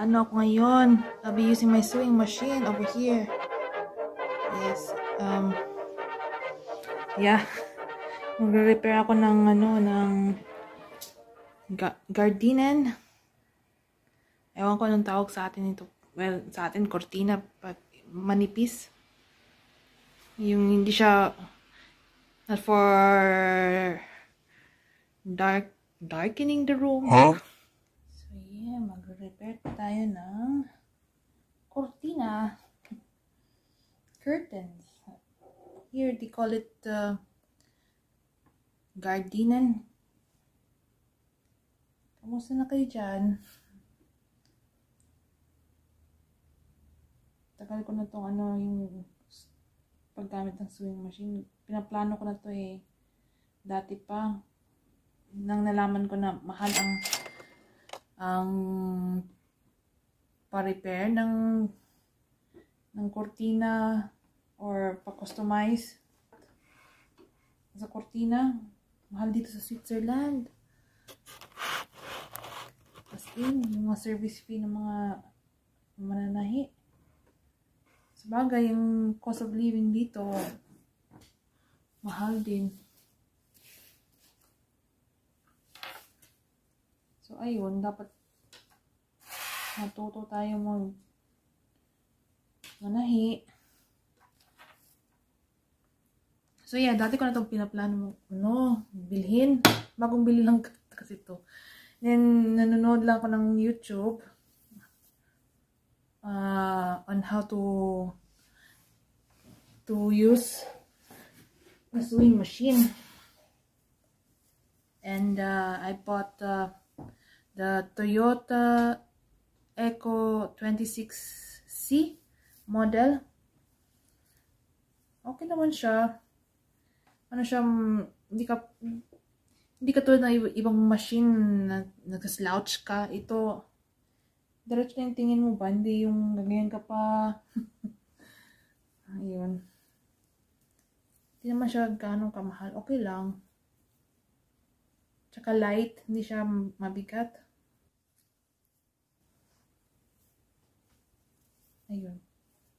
Mag-ano ako ngayon. I'll be using my sewing machine over here. Yes. Yeah. Magre-repair ako ng gardinen. Ewan ko anong tawag sa atin ito. Well, sa atin cortina pag manipis. Yung hindi siya not for darkening the room. Huh? So yeah, magre-repair tayo ng cortina. Curtains. Here they call it gardinen. Kamusta na kayo dyan? Tagal ko na itong yung paggamit ng sewing machine. Pinaplano ko na to eh. Dati pa. Nang nalaman ko na mahal ang pa-repair ng cortina or pa-customize sa cortina. Mahal dito sa Switzerland. As in, yung mga service fee ng mga mananahi. Sabagay, yung cost of living dito, mahal din. So, ayun, dapat matuto tayo manahi. So, yeah, dati ko na itong pinaplano bilhin. Bagong bili lang kasi ito. Then, nanonood lang ako ng YouTube on how to use a sewing machine. And I bought the Toyota Eco 26C model. Okay naman siya. Hindi ka tulad ng ibang machine na nag-slouch ka. Ito, diretso na yung tingin mo ba? Hindi yung ganyan ka pa. Ayun. Hindi naman siya ganong kamahal. Okay lang. Tsaka light. Hindi siya mabigat. Ayun.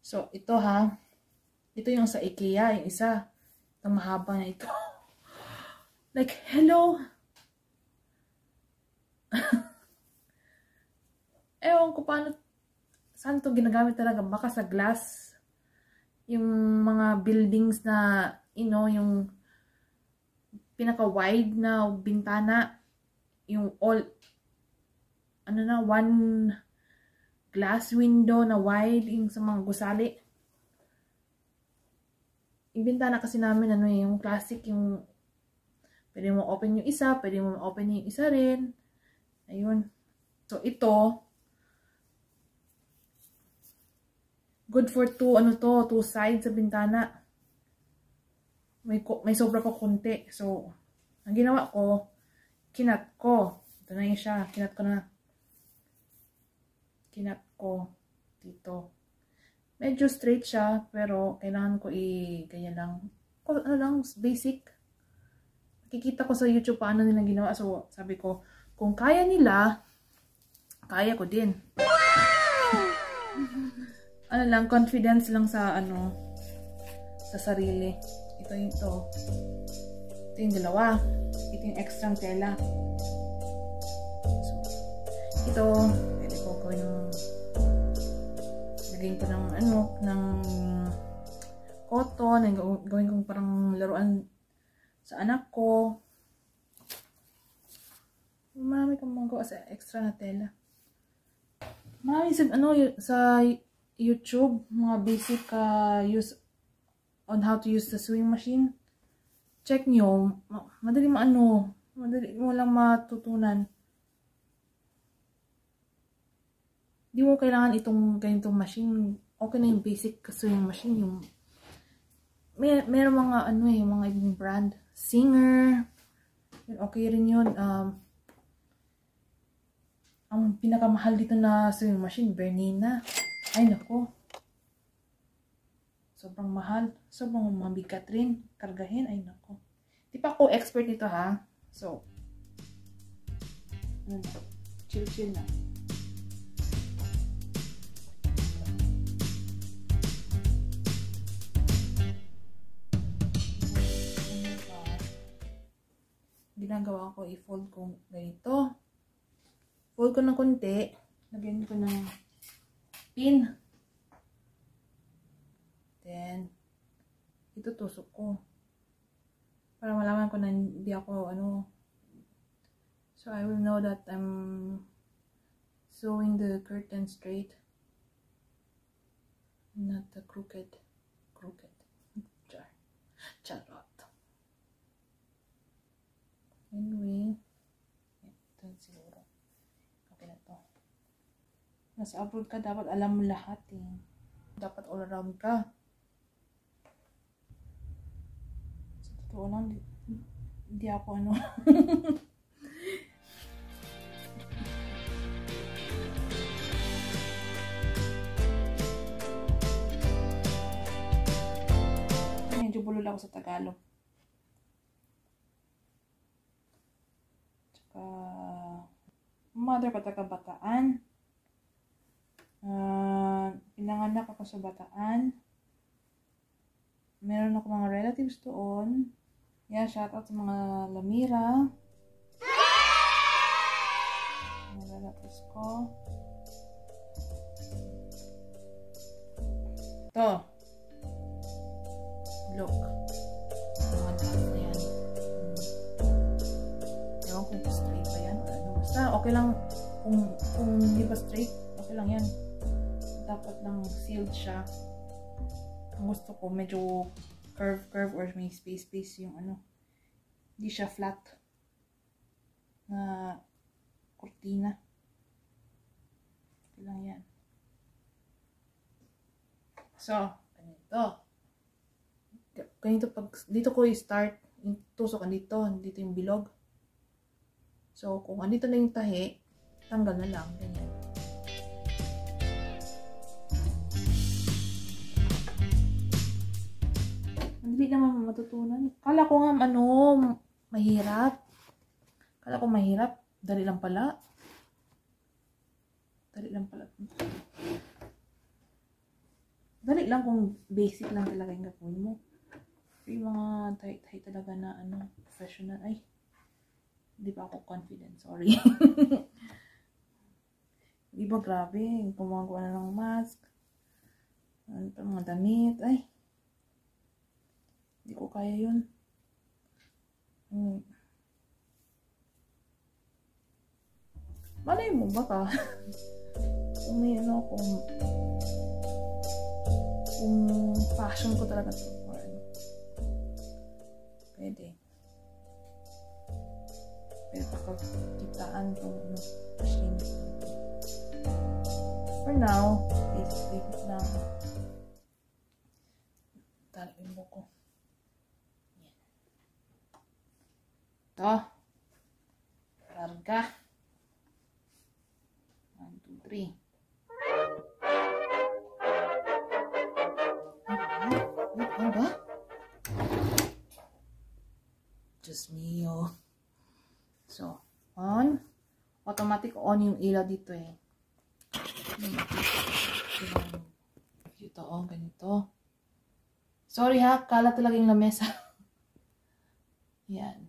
So, ito ha. Ito yung sa IKEA. Yung isa. Itong mahaba na ito. Like, hello? Ewan ko paano, saan ito ginagamit talaga? Baka sa glass. Yung mga buildings na, yung pinaka-wide na bintana. Yung one glass window na wide, yung sa mga gusali. Yung bintana kasi namin, yung classic, yung pwede mo open yung isa, pwede mo open yung isa rin. Ayun. So, ito, good for two sides sa bintana. May sobra pa konti. So, ang ginawa ko, kinat ko. Ito na yun siya. Kinat ko dito. Medyo straight siya, pero kailangan ko ganyan lang. Basic. Nakikita ko sa YouTube paano nila ginawa. So, sabi ko, kung kaya nila, kaya ko din. Confidence lang sa sa sarili. Ito yung dalawa. Ito yung extra tela. So, ito, pwede ko gawin lagyan ko ng cotton, gawin kong parang laruan sa anak ko. Marami kang magawa sa extra na tela. Marami sa YouTube, mga basic use on how to use the sewing machine. Check nyo. Madali madali mo lang matutunan. Di mo kailangan itong ganitong machine. Okay na yung basic sewing machine. Meron mga mga ibang brand. Singer. Okay rin yun. Ang pinakamahal dito na sewing machine, Bernina. Ay, nako. Sobrang mahal. Sobrang mabigat rin. Kargahin. Ay, nako. Di pa ako expert dito, ha? So, chill na. ginagawa ko, i-fold ko ganito. Fold ko ng konti. Lagyan ko ng pin. Then, itutusok ko. Para malaman ko na hindi ako, so I will know that I'm sewing the curtain straight. Not the crooked. Charot. Anyway, ito siguro. Okay na to. Nasa abroad ka, dapat alam mo lahat eh. Dapat all around ka. Sa totoo lang, hindi ako medyo bulol ako sa Tagalog. Tsaka, mother ko taga Bataan. Pinanganak ako sa Bataan. Meron ako mga relatives doon. Yeah, shout out sa mga Lamira. Mga relatives ko. Ito. Look. One half na yan. Ewan kung straight ba yan. Basta okay lang. Kung hindi ba straight, okay lang yan. Dapat lang sealed siya. Ang gusto ko, medyo curve or may space yung hindi siya flat na kurtina. Okay lang yan. So, ganito dito ko i-start, yung tusok dito yung bilog. So, kung andito na yung tahi, tanggal na lang, ganyan. Hindi naman matutunan. Kala ko nga, mahirap. Dali lang pala. Dali lang kung basic lang talaga yung gagawin mo. Yung mga tight talaga na professional. Ay, hindi pa ako confident. Sorry. Di ba grabe? Gumagawa na ng mask. Mga damit. Ay, hindi ko kaya yun. Malay mo baka kung may kung passion ko talaga to. Pwede pagkakitaan kung machine. For now, basic lang. Talagin mo ko. Yan. Ito. Larga. 1, 2, 3. Ano ba? Just mio. So, on. Automatic on yung ilaw dito eh. Dito, ganito. Sorry ha, kala talaga yung lamesa. Yan.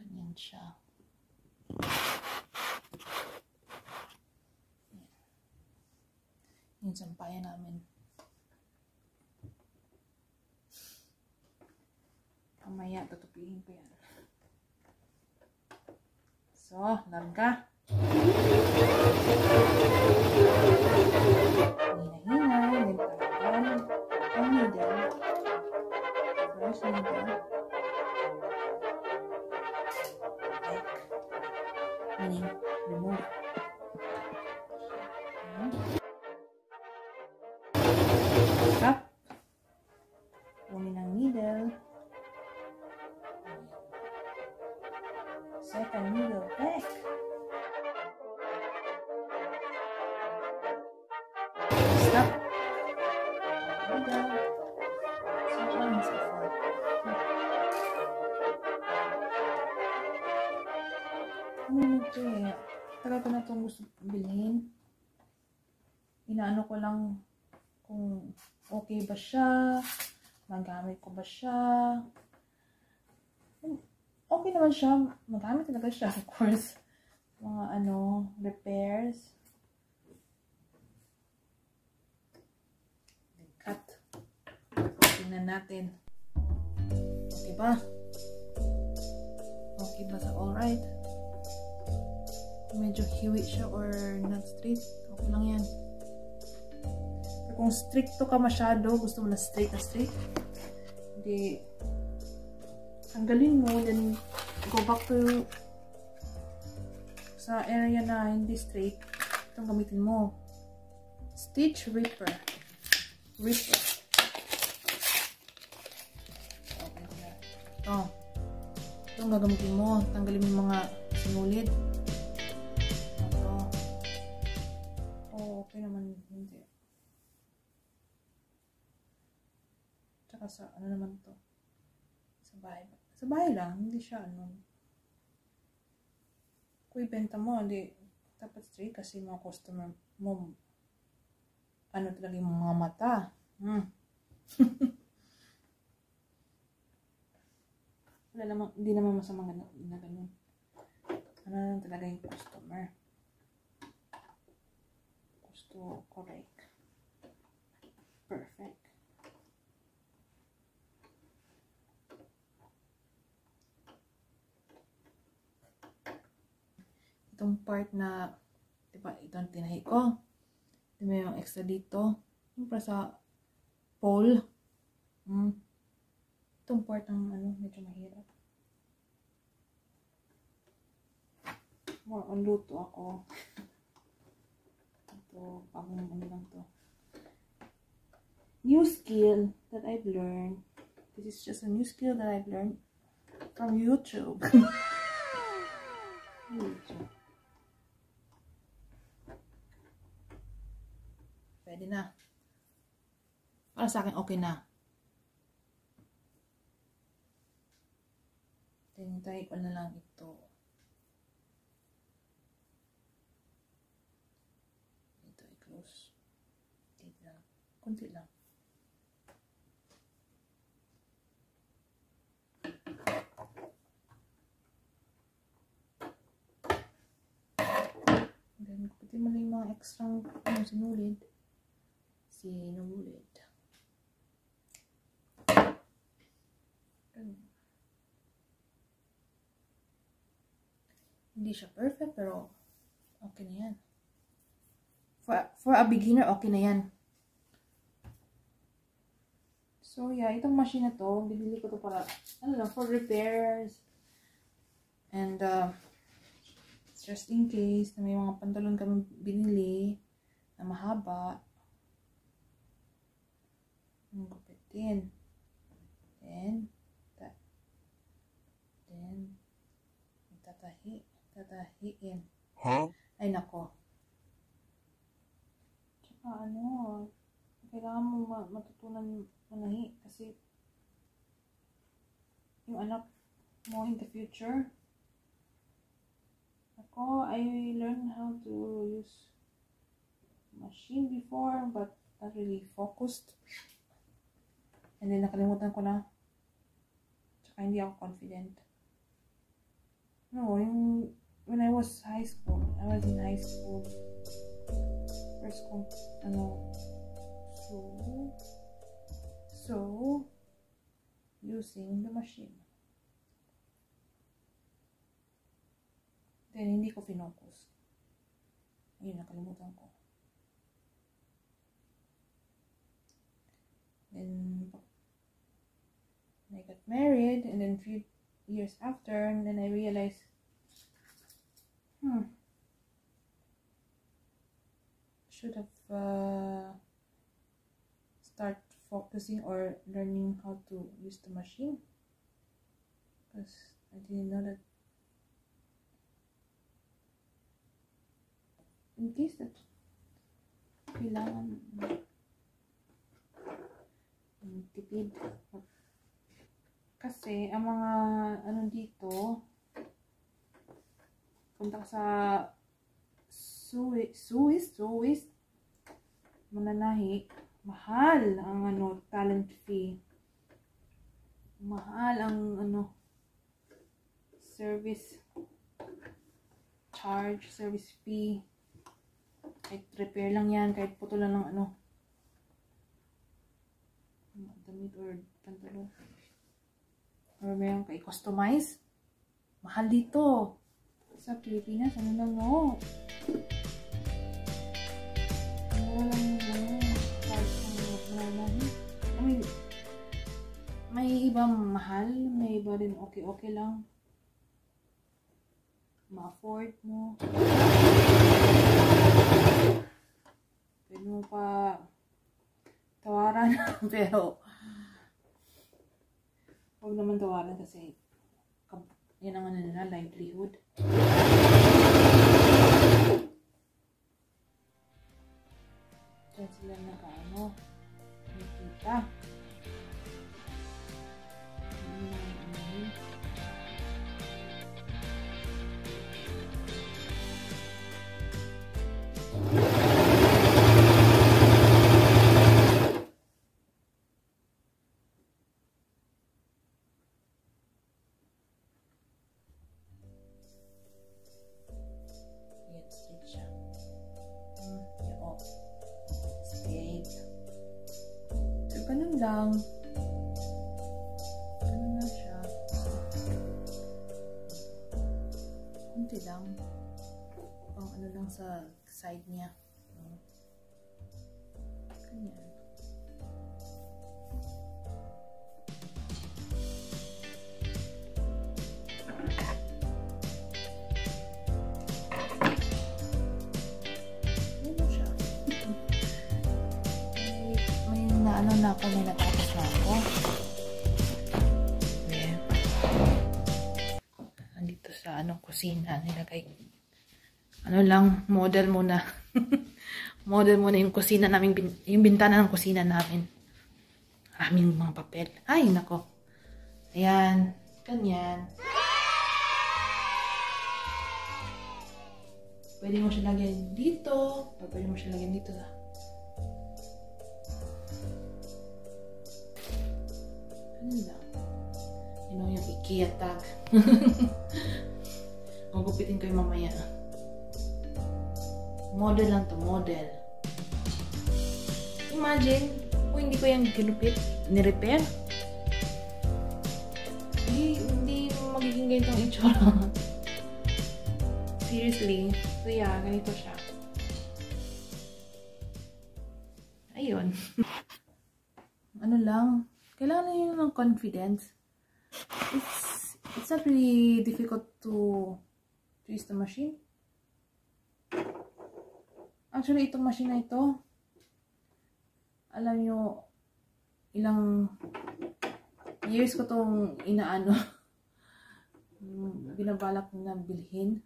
Ganyan siya. Yan. Yung sampayan namin. Mamaya, tutupiin ko yan. So, larga. Hina-hina. Then, talagaan ang needle. First needle. Like. Meaning, remove. Stop. Kunin ang needle. Second needle back. Stop. Needle. So on and so forth. Ito eh. Tagal ko na itong gusto bilhin. Inaano ko lang kung okay ba siya, magamit ko ba siya. okay naman siya. Magamit talaga siya, of course. Mga repairs. Cut. Tingnan natin. Okay ba? Okay ba sa alright? Medyo hiwi siya or not straight. Okay lang yan. Pero kung stricto ka masyado, gusto mo na straight, hindi, tanggalin mo, then go back to sa area na hindi straight. Itong gamitin mo. Stitch Ripper. Okay na. Itong gagamitin mo. Tanggalin mo yung mga sinulid. Ito. Okay naman. Hindi. Tsaka sa naman to. Sa bahay. Sa bahay lang. Hindi siya kung ibenta mo, hindi dapat straight kasi mga customer mo talaga yung mga mata. Wala naman, hindi naman masama na ganun. Lang talaga yung customer. Gusto correct. Perfect. Itong part na, diba, ito ang tinahi ko. May yung extra dito. Yung para sa pole. Itong part ang medyo mahirap. More on luto ako. Ito, pang lang to. New skill that I've learned. This is just a new skill that I've learned from YouTube. Pwede na. Para sa akin, okay na. Tinintay ko na lang ito. Ito, i-close. Dito lang. Kunti lang. Then, pati mo na yung mga extra sinulid. Hindi siya perfect, pero okay na yan. For a beginner, okay na yan. So, yeah, itong machine na to, binili ko to para, for repairs. And, just in case na may mga pantalon kami binili na mahaba, gupitin. Then, tatahiin. Huh? Ay, nako. Tsaka, kailangan mo matutunan manahi kasi yung anak mo in the future. Ako, I learned how to use machine before, but not really focused. And then, nakalimutan ko na. Tsaka, hindi ako confident. When I was in high school. First kong, so, using the machine. Then, hindi ko finocus. Ayun, nakalimutan ko. Then, I got married, and then few years after, and then I realized, should have start focusing or learning how to use the machine, because I didn't know that in case that kailangan tipid. Kasi ang mga dito, punta ka sa Swiss mananahi, mahal ang talent fee. Mahal ang service charge, service fee. Kahit repair lang yan, kahit putol lang ng ano. Damit or pantalon. Or mayroon kay customize. Mahal dito. Sa Pilipinas, ano lang mo? Ano lang mo? I mean, may ibang mahal, may iba rin okay lang. Ma-afford mo. Pwede mo pa tawaran, pero huwag naman tawaran kasi yan ang ano nila, livelihood. Diyan sila naka-ano, nakita. Ganun lang. Ganun na siya. Kunti lang. Pang ano lang sa side niya. Ganyan. Ano na ako, may natapos na ako. Okay. Andito sa anong kusina, nilagay. Ano lang, model muna. Model muna yung kusina namin, yung bintana ng kusina namin. Maraming mga papel. Ay, nako. Ayan, ganyan. Pwede mo siya lagyan dito. Pwede mo siya lagyan dito sa you know, yung IKEA tag. Magupitin ko yung mamaya. Model lang to, model. Imagine, kung hindi ko yung ginupit, nirepair. Hindi magiging ganitong itsura. Seriously. So yeah, ganito siya. Ayun. Ano lang, kailangan nyo ng confidence. It's not really difficult to use the machine. Actually, itong machine na ito, alam nyo, ilang years ko itong inaano, binabalak na bilhin.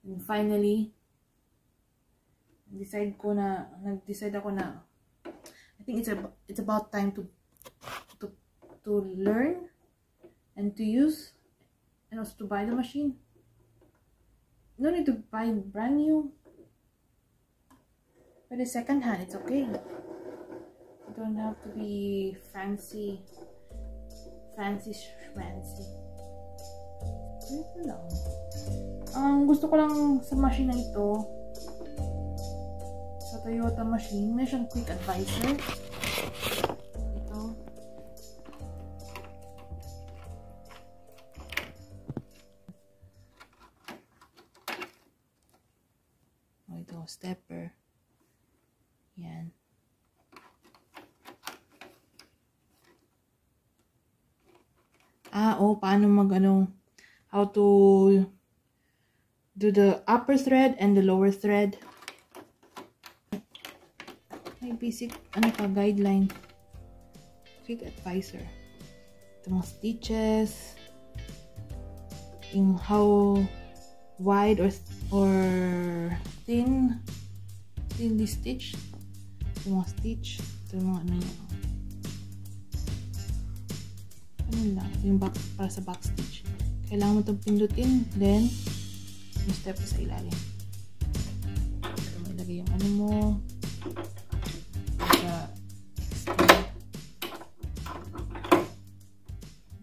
And finally, nag-decide ako na I think it's about time to learn and to use and also to buy the machine. No need to buy brand new. But the second hand, it's okay. You don't have to be fancy schmancy. Ito lang. Ang gusto ko lang sa machine na ito, sa Toyota machine, may siyang quick advisor. Ito. Oh, ito, stepper. Yan. Paano how to do the upper thread and the lower thread. May basic, guideline. Quick advisor. Ito mga stitches. Yung how wide or thin thinly stitch. Ito mga stitch. Ito mga lang. Yung back, para sa back stitch. Kailangan mo itong pindutin. Then, yung step sa ilalim. Ilagay yung mo.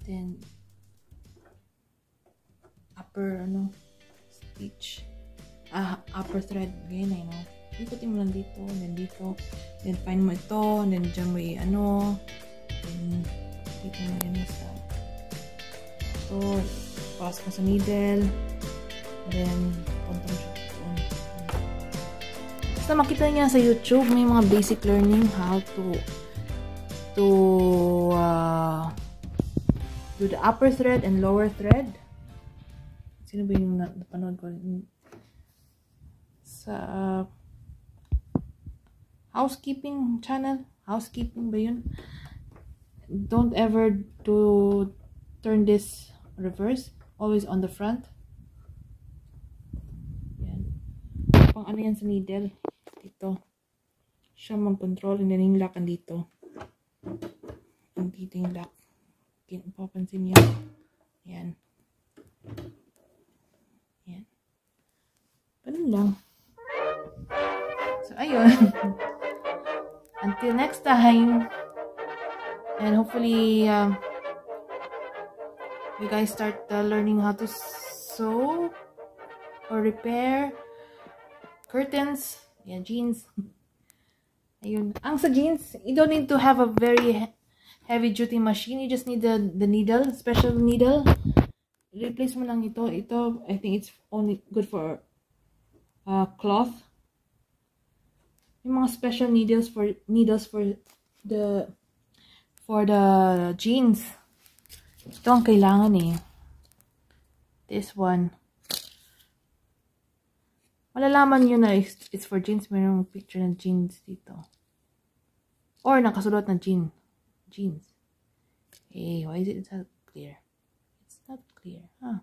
Then, upper, stitch. Upper thread. Ganyan ay, no? Ikutin mo lang dito, then dito. Then, find mo ito, and then dyan mo then, dito mo yan sa ito. Pass mo sa needle. Then, punta mo siya doon. Basta makita niya sa YouTube, may mga basic learning how to do the upper thread and lower thread. Sino ba yung napanood ko? Sa housekeeping channel. Housekeeping ba yun? Don't ever turn this reverse. Always on the front. Yan. Pang ano yan sa needle. Dito. Siya mag-control. And then yung lock andito. Andito yung lock. Papansin niyo. Yan. Yan. Ganun lang. So, ayun. Until next time. And hopefully, you guys start learning how to sew or repair curtains. Yeah, jeans. Ayun. Ang sa jeans, you don't need to have a very heavy duty machine. You just need the needle, special needle. Replace mo lang ito. Ito, I think it's only good for cloth. Yung mga special needles for the jeans. Ito ang kailangan eh. This one. Malalaman nyo na it's for jeans. Mayroong picture ng jeans dito. Or nakasulot na jeans. Hey, why is it not clear? It's not clear. Huh?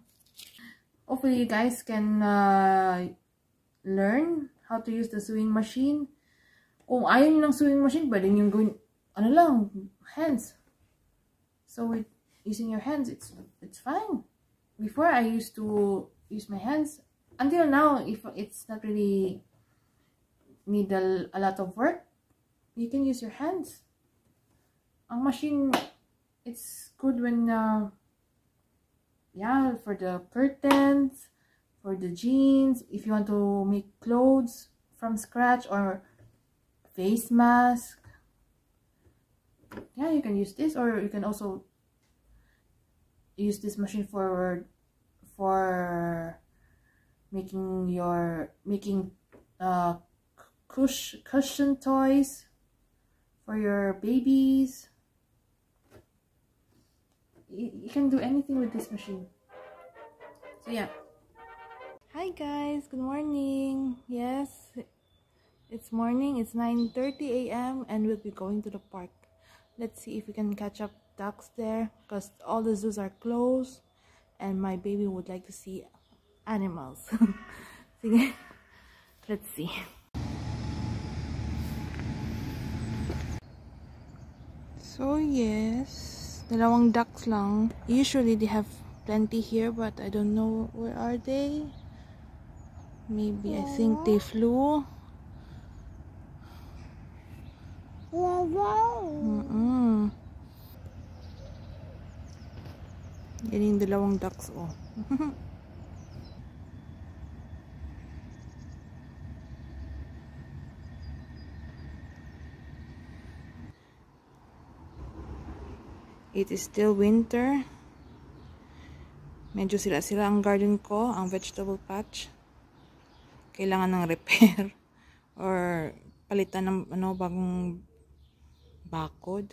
Hopefully you guys can learn how to use the sewing machine. Kung ayaw nyo ng sewing machine, pwede nyo gawin, hands. So with using your hands, it's fine. Before, I used to use my hands. Until now, if it's not really need a lot of work, you can use your hands. Ang machine, it's good when, for the curtains, for the jeans, if you want to make clothes from scratch or face mask. Yeah, you can use this, or you can also use this machine for making cushion toys for your babies. You can do anything with this machine. So yeah. Hi guys, good morning. Yes, it's morning. It's 9:30 a.m. and we'll be going to the park. Let's see if we can catch up ducks there, because all the zoos are closed and my baby would like to see animals. Sige. Let's see. So yes, dalawang ducks lang. Usually they have plenty here, but I don't know where are they. Maybe I think they flew. Yan yung dalawang ducks, oh. It is still winter. Medyo sila-sila ang garden ko, ang vegetable patch. Kailangan ng repair or palitan ng bagong bakod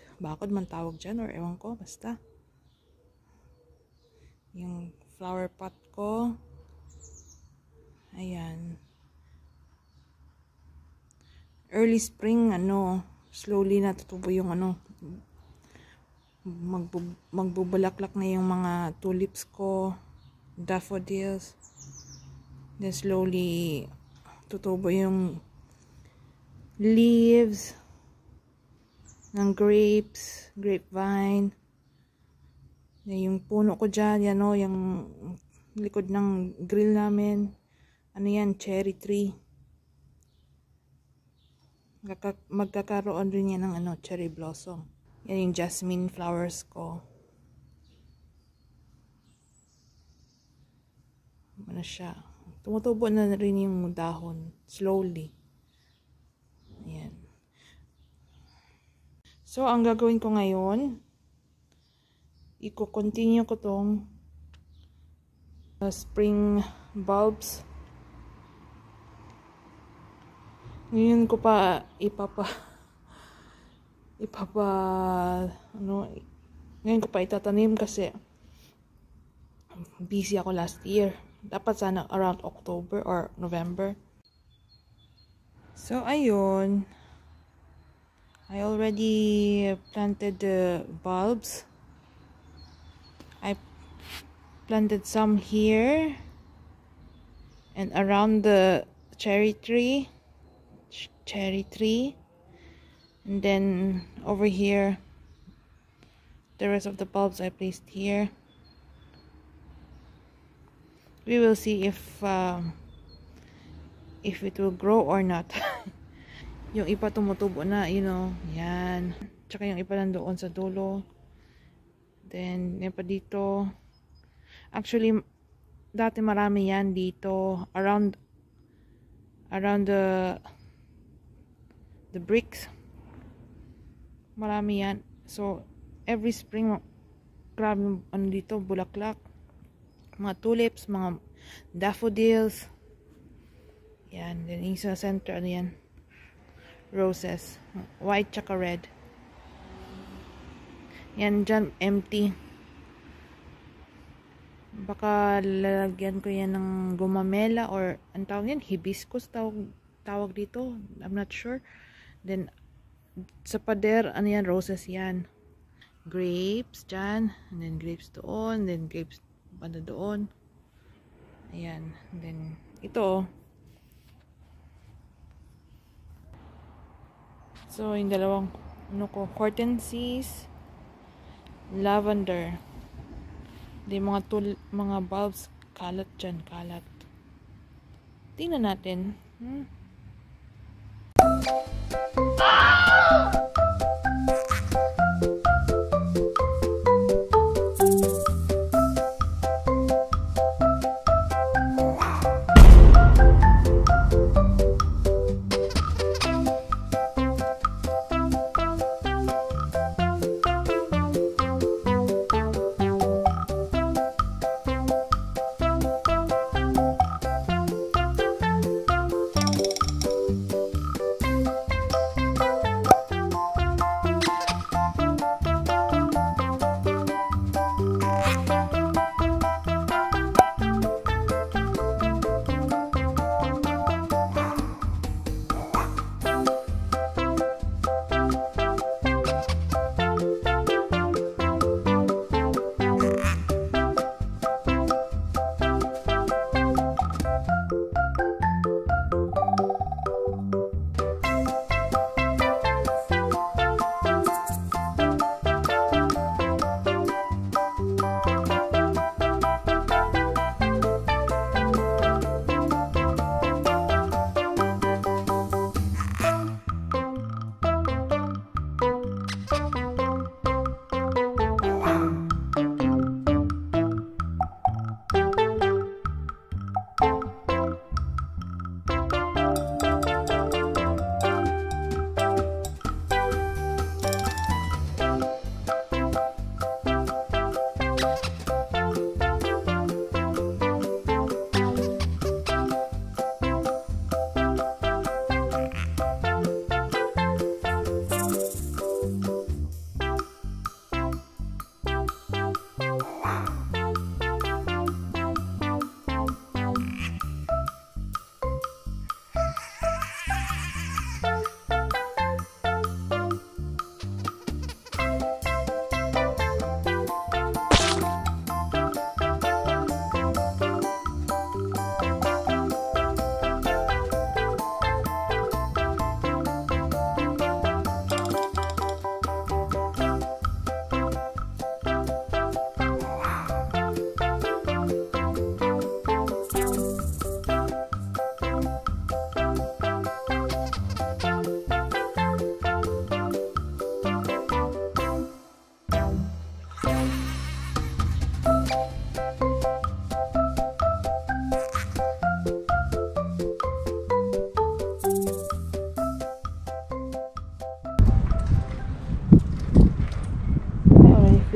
man tawag dyan, or ewan ko, basta yung flower pot ko, ayan, early spring, slowly natutubo yung magbubulaklak na yung mga tulips ko, daffodils. Then slowly tutubo yung leaves ng grapevine. Then yung puno ko dyan, yung likod ng grill namin, yan, cherry tree. Magkakaroon rin yan ng cherry blossom. Yan yung jasmine flowers ko. ano siya, tumutubo na rin yung dahon slowly. Ayan. So ang gagawin ko ngayon, i-continue ko tong spring bulbs. Ngayon ko pa ngayon ko pa itatanim kasi busy ako last year. Dapat sana around October or November. So ayun, I already planted the bulbs. I planted some here and around the cherry tree, and then over here the rest of the bulbs I placed here. We will see if it will grow or not. Yung iba tumutubo na, you know, yan. Tsaka yung iba nandoon sa dulo. Then yan pa dito. Actually dati marami yan dito around the bricks. Marami yan. So every spring grabe ano dito, bulaklak, mga tulips, mga daffodils. Yan, then yung sa center ano yan, roses, white tsaka red. Yan dyan empty. Baka lalagyan ko yan ng gumamela or ang tawag yan, hibiscus tawag dito, I'm not sure. Then sa pader ano yan, roses yan, grapes dyan, and then grapes doon, then grapes banda doon. Ayan, and then ito. So yung dalawang ano ko, hortensias, lavender. Di mga bulbs kalat dyan, kalat. Tingnan natin.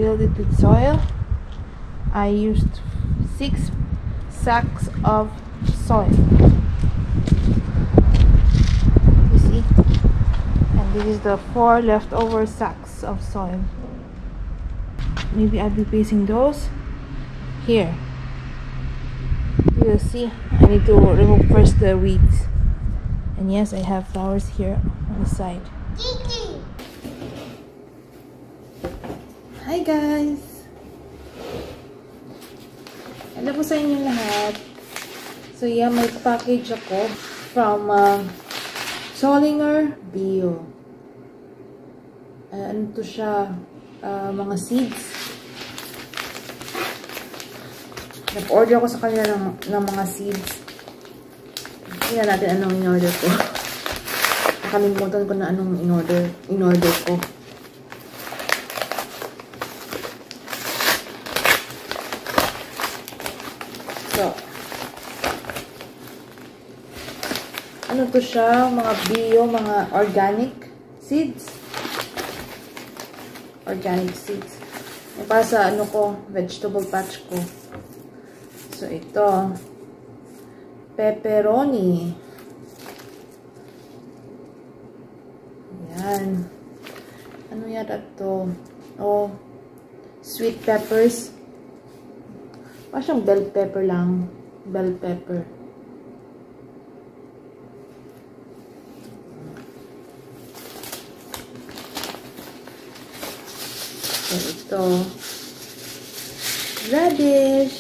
filled it with soil. I used 6 sacks of soil. You see? And this is the 4 leftover sacks of soil. Maybe I'll be placing those here. You will see. I need to remove first the weeds. And yes, I have flowers here on the side. Hi guys! Hello po sa inyo lahat. So yeah, may package ako from Solinger Bio. Ano to siya? Mga seeds. Nag-order ako sa kanila ng mga seeds. Tingnan natin anong in-order ko. Nakalimutan ko na anong in-order ko. So, ano to siya? Mga bio, mga organic seeds. Organic seeds. Para sa ano ko, vegetable patch ko. So, ito. Pepperoni. Yan. Ano yata to? Oh, sweet peppers. Parang siyang bell pepper lang. Bell pepper. So, ito. Radish.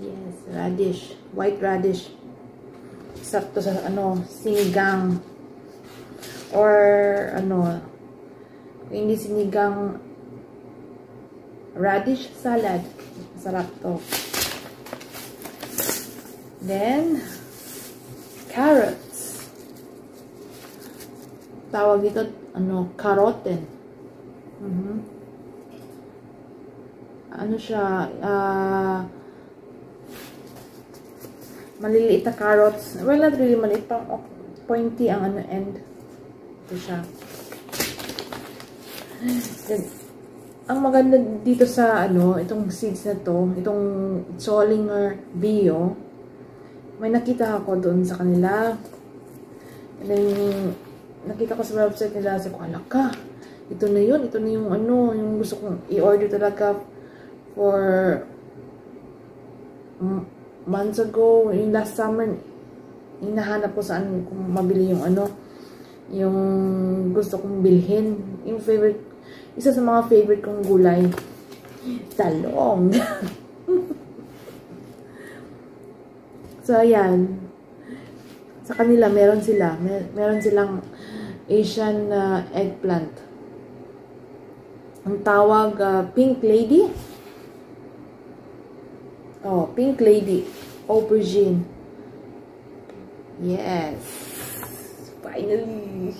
Yes, radish. White radish. Sakto sa, ano, sinigang. Or, ano, kung hindi sinigang, radish salad. Masarap to. Then, carrots. Tawag dito, ano, karoten. Ano siya, maliliit na carrots. Well, not really maliit, pang pointy ang ano end. Ito siya. Then, ang maganda dito sa ano, itong seeds na to, itong Solinger Bio, may nakita ako doon sa kanila. And then, nakita ko sa website nila, sabi ko, alak ka. Ito na yun, ito na yung ano, yung gusto kong i-order talaga for months ago. Yung last summer, hinahanap ko saan kung mabili yung ano, yung gusto kong bilhin. Yung favorite, isa sa mga favorite kong gulay, talong. So, ayan. Sa kanila, meron sila. Meron silang Asian eggplant. Ang tawag, Pink Lady. Oh, Pink Lady. Aubergine. Yes. Finally.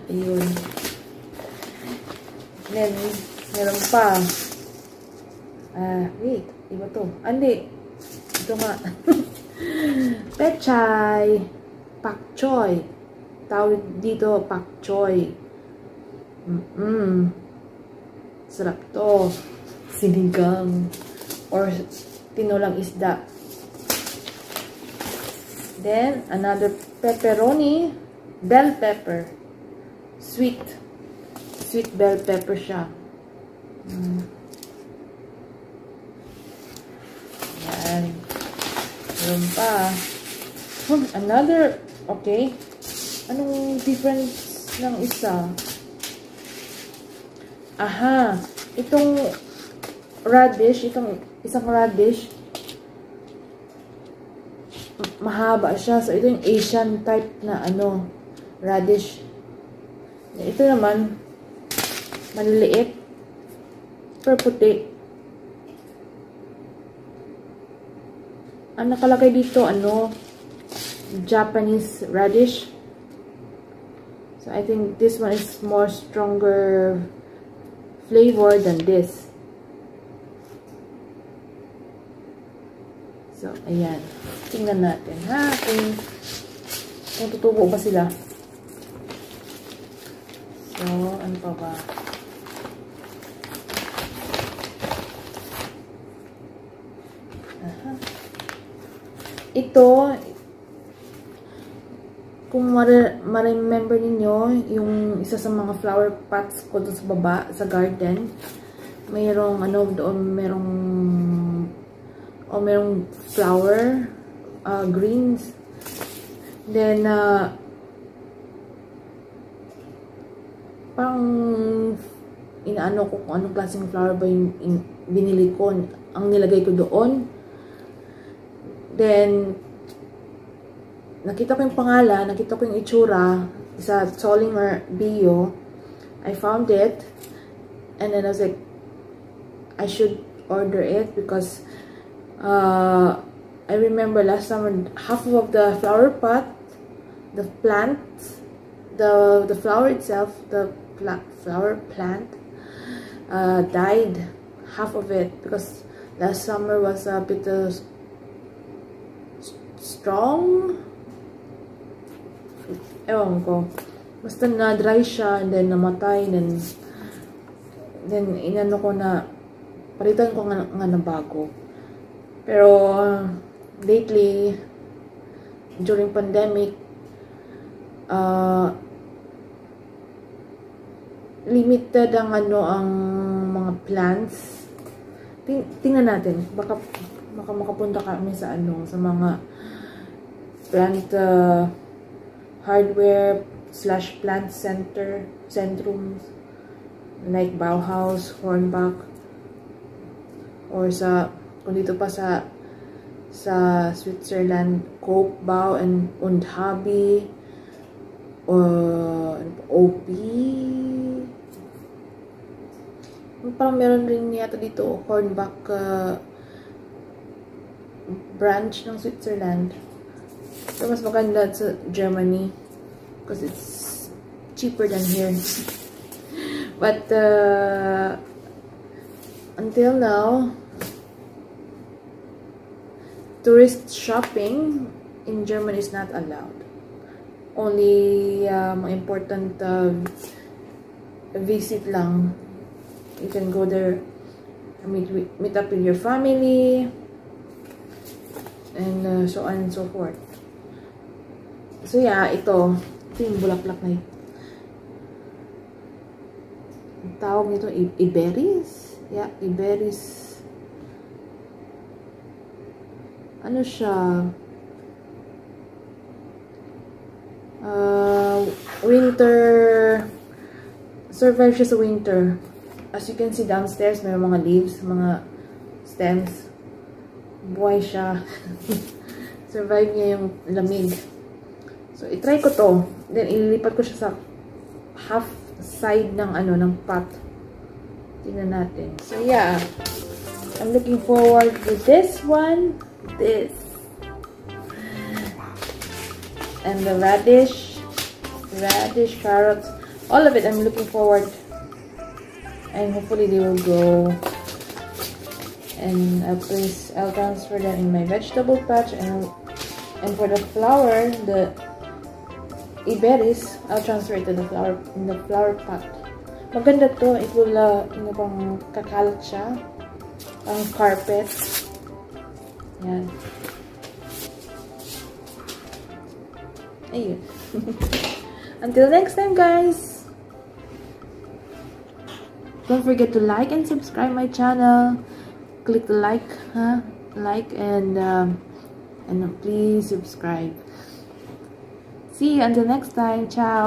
Ayun. Then, meron pa. Wait. Iba to. Andi. Ito nga. Pechay. Pak choy. Tawag dito, pak choy. Sarap to. Sinigang. Or tinulang isda. Then, another pepperoni. Bell pepper. Sweet. Sweet bell pepper siya. Yan. Meron pa. Another, okay. Anong difference ng isa? Aha. Itong radish, itong isang radish, mahaba siya. So, ito yung Asian type na ano, radish. Ito naman, maliliit, pero puti. Ang nakalagay dito, ano, Japanese radish. So, I think this one is more stronger flavor than this. So, ayan. Tingnan natin, ha? Kung tutubo ba sila. So, ano pa ba? Ito, kung ma-remember ninyo, yung isa sa mga flower pots ko doon sa baba, sa garden, mayroong ano doon, merong flower, greens. Then, parang inaano ko kung anong klaseng flower ba yung binili ko, ang nilagay ko doon. Then, nakita ko yung pangalan, nakita ko yung itsura sa Solimer Bio. I found it, and then I was like, I should order it because I remember last summer half of the flower pot, the plant, the flower itself, the flower plant died, half of it, because last summer was a bit strong. Ewan ko. Basta na-dry siya, and then namatay, and then inano ko na, palitan ko nga na bago. Pero, lately, during pandemic, limited ang ang mga plants. Tingnan natin. Baka makapunta kami sa sa mga plant hardware / plant centrums like Bauhaus, Hornbach, or kung dito pa sa Switzerland, Coop, Bau und Hobby, or OP. Parang meron rin yata dito Hornbach branch ng Switzerland. So, mas maganda sa Germany because it's cheaper than here. But until now, tourist shopping in Germany is not allowed. Only important visit lang. You can go there, meet up with your family, and so on and so forth. So yeah, ito yung bulaklak na yun. Ang tawag nito, Iberis? Yeah, Iberis. Ano siya? Winter. Survive siya sa winter. As you can see downstairs, may mga leaves, mga stems. Buhay siya. Survive niya yung lamig. So, itry ko to. Then, ililipat ko siya sa half side ng ng pot. Tingnan natin. So, yeah. I'm looking forward to this one. This. And the radish, carrots. All of it, I'm looking forward. And hopefully they will grow. And I'll transfer them in my vegetable patch. And for the flower, the Iberis, I'll transfer it to the flower pot. Maganda to. It will, pang kakalat siya. Pang carpet. Yan. Ayun. Until next time, guys. Don't forget to like and subscribe my channel. Click the like and please subscribe. See you until next time. Ciao.